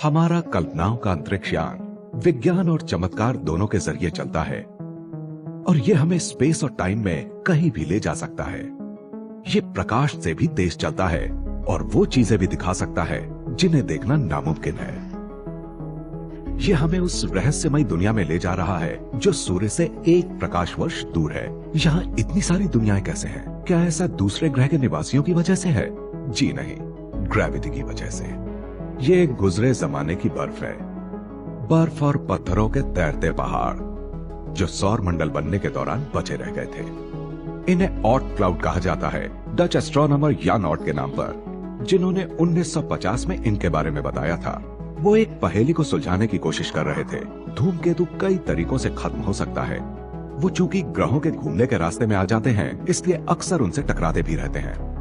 हमारा कल्पनाओं का अंतरिक्ष यान विज्ञान और चमत्कार दोनों के जरिए चलता है और ये हमें स्पेस और टाइम में कहीं भी ले जा सकता है। ये प्रकाश से भी तेज चलता है और वो चीजें भी दिखा सकता है जिन्हें देखना नामुमकिन है। ये हमें उस रहस्यमयी दुनिया में ले जा रहा है जो सूर्य से 1 प्रकाश वर्ष दूर है। यहाँ इतनी सारी दुनियाएं कैसे हैं? क्या ऐसा दूसरे ग्रह के निवासियों की वजह से है? जी नहीं, ग्रेविटी की वजह से। ये एक गुजरे जमाने की बर्फ है, बर्फ और पत्थरों के तैरते पहाड़ जो सौर मंडल बनने के दौरान बचे रह गए थे। इन्हें ऑट क्लाउड कहा जाता है, डच एस्ट्रोनॉमर यान ऑट के नाम पर, जिन्होंने 1950 में इनके बारे में बताया था। वो एक पहेली को सुलझाने की कोशिश कर रहे थे। धूमकेतु कई तरीकों से खत्म हो सकता है। वो चूंकि ग्रहों के घूमने के रास्ते में आ जाते हैं, इसलिए अक्सर उनसे टकराते भी रहते हैं।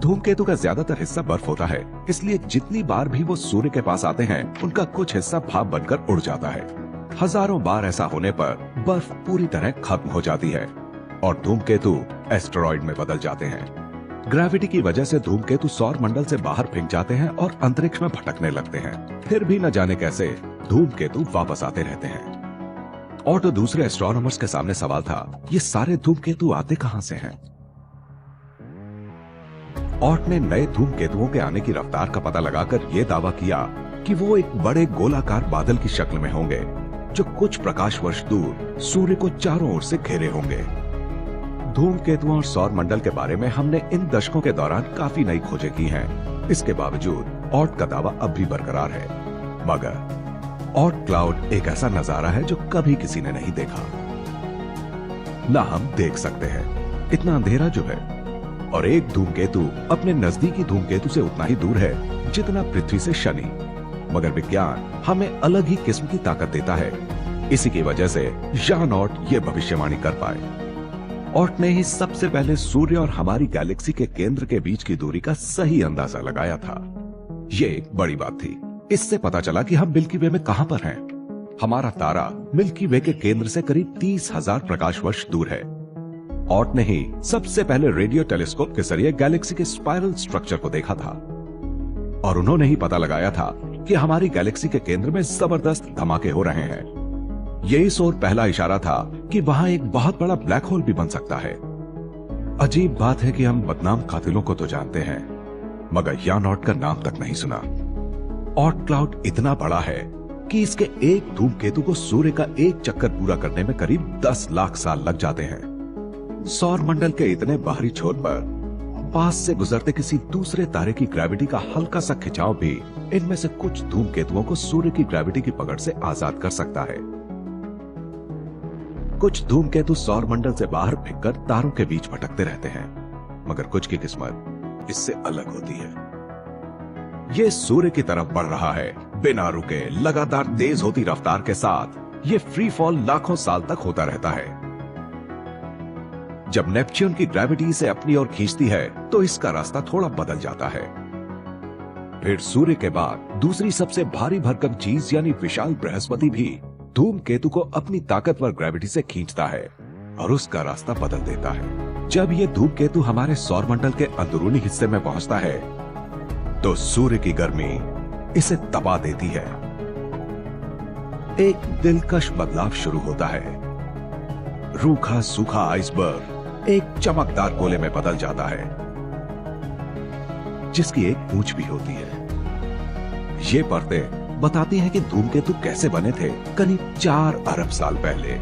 धूमकेतु का ज्यादातर हिस्सा बर्फ होता है, इसलिए जितनी बार भी वो सूर्य के पास आते हैं, उनका कुछ हिस्सा भाप बनकर उड़ जाता है। हजारों बार ऐसा होने पर बर्फ पूरी तरह खत्म हो जाती है और धूमकेतु एस्टेरॉइड में बदल जाते हैं। ग्रेविटी की वजह से धूमकेतु सौर मंडल से बाहर फेंक जाते हैं और अंतरिक्ष में भटकने लगते हैं। फिर भी न जाने कैसे धूमकेतु वापस आते रहते हैं। और तो दूसरे एस्ट्रोनॉमर्स के सामने सवाल था, ये सारे धूमकेतु आते कहां से हैं? ऑट ने नए धूमकेतुओं के आने की रफ्तार का पता लगाकर यह दावा किया कि वो एक बड़े गोलाकार बादल की शक्ल में होंगे जो कुछ प्रकाश वर्ष दूर सूर्य को चारों ओर से घेरे होंगे। धूमकेतुओं और सौर मंडल के बारे में हमने इन दशकों के दौरान काफी नई खोजें की हैं। इसके बावजूद ऑट का दावा अब भी बरकरार है। मगर ऑट क्लाउड एक ऐसा नजारा है जो कभी किसी ने नहीं देखा, ना हम देख सकते हैं। इतना अंधेरा जो है, और एक धूमकेतु अपने नजदीकी धूमकेतु से उतना ही दूर है जितना पृथ्वी से शनि। मगर विज्ञान हमें अलग ही किस्म की ताकत देता है। इसी की वजह से यान ऑट ये भविष्यवाणी कर पाए। ऑट ने ही सबसे पहले सूर्य और हमारी गैलेक्सी के केंद्र के बीच की दूरी का सही अंदाजा लगाया था। ये एक बड़ी बात थी। इससे पता चला कि हम मिल्की वे में कहां पर हैं। हमारा तारा मिल्की वे के केंद्र से करीब 30,000 प्रकाश वर्ष दूर है। ऑट ने ही सबसे पहले रेडियो टेलीस्कोप के जरिए गैलेक्सी के स्पाइरल स्ट्रक्चर को देखा था और उन्होंने ही पता लगाया था कि हमारी गैलेक्सी के केंद्र में जबरदस्त धमाके हो रहे हैं। यही इस ओर पहला इशारा था कि वहां एक बहुत बड़ा ब्लैक होल भी बन सकता है। अजीब बात है कि हम बदनाम कातिलों को तो जानते हैं, मगर यान ऑट का नाम तक नहीं सुना। ऑट क्लाउड इतना बड़ा है कि इसके एक धूमकेतु को सूर्य का एक चक्कर पूरा करने में करीब 10 लाख साल लग जाते हैं। सौर मंडल के इतने बाहरी छोर पर पास से गुजरते किसी दूसरे तारे की ग्रेविटी का हल्का सा खिंचाव भी इनमें से कुछ धूमकेतुओं को सूर्य की ग्रेविटी की पकड़ से आजाद कर सकता है। कुछ धूमकेतु सौर मंडल से बाहर फेंककर तारों के बीच भटकते रहते हैं, मगर कुछ की किस्मत इससे अलग होती है। ये सूर्य की तरफ बढ़ रहा है, बिना रुके, लगातार तेज होती रफ्तार के साथ। ये फ्री फॉल लाखों साल तक होता रहता है। जब नेपच्यून की ग्रेविटी इसे अपनी ओर खींचती है तो इसका रास्ता थोड़ा बदल जाता है। फिर सूर्य के बाद दूसरी सबसे भारी भरकम चीज यानी विशाल बृहस्पति भी धूमकेतु को अपनी ताकतवर ग्रेविटी से खींचता है और उसका रास्ता बदल देता है। जब ये धूमकेतु हमारे सौर मंडल के अंदरूनी हिस्से में पहुंचता है तो सूर्य की गर्मी इसे दबा देती है। एक दिलकश बदलाव शुरू होता है। रूखा सूखा आइसबर्ग एक चमकदार गोले में बदल जाता है जिसकी एक पूंछ भी होती है। ये परतें बताती हैं कि धूमकेतु कैसे बने थे करीब 4 अरब साल पहले।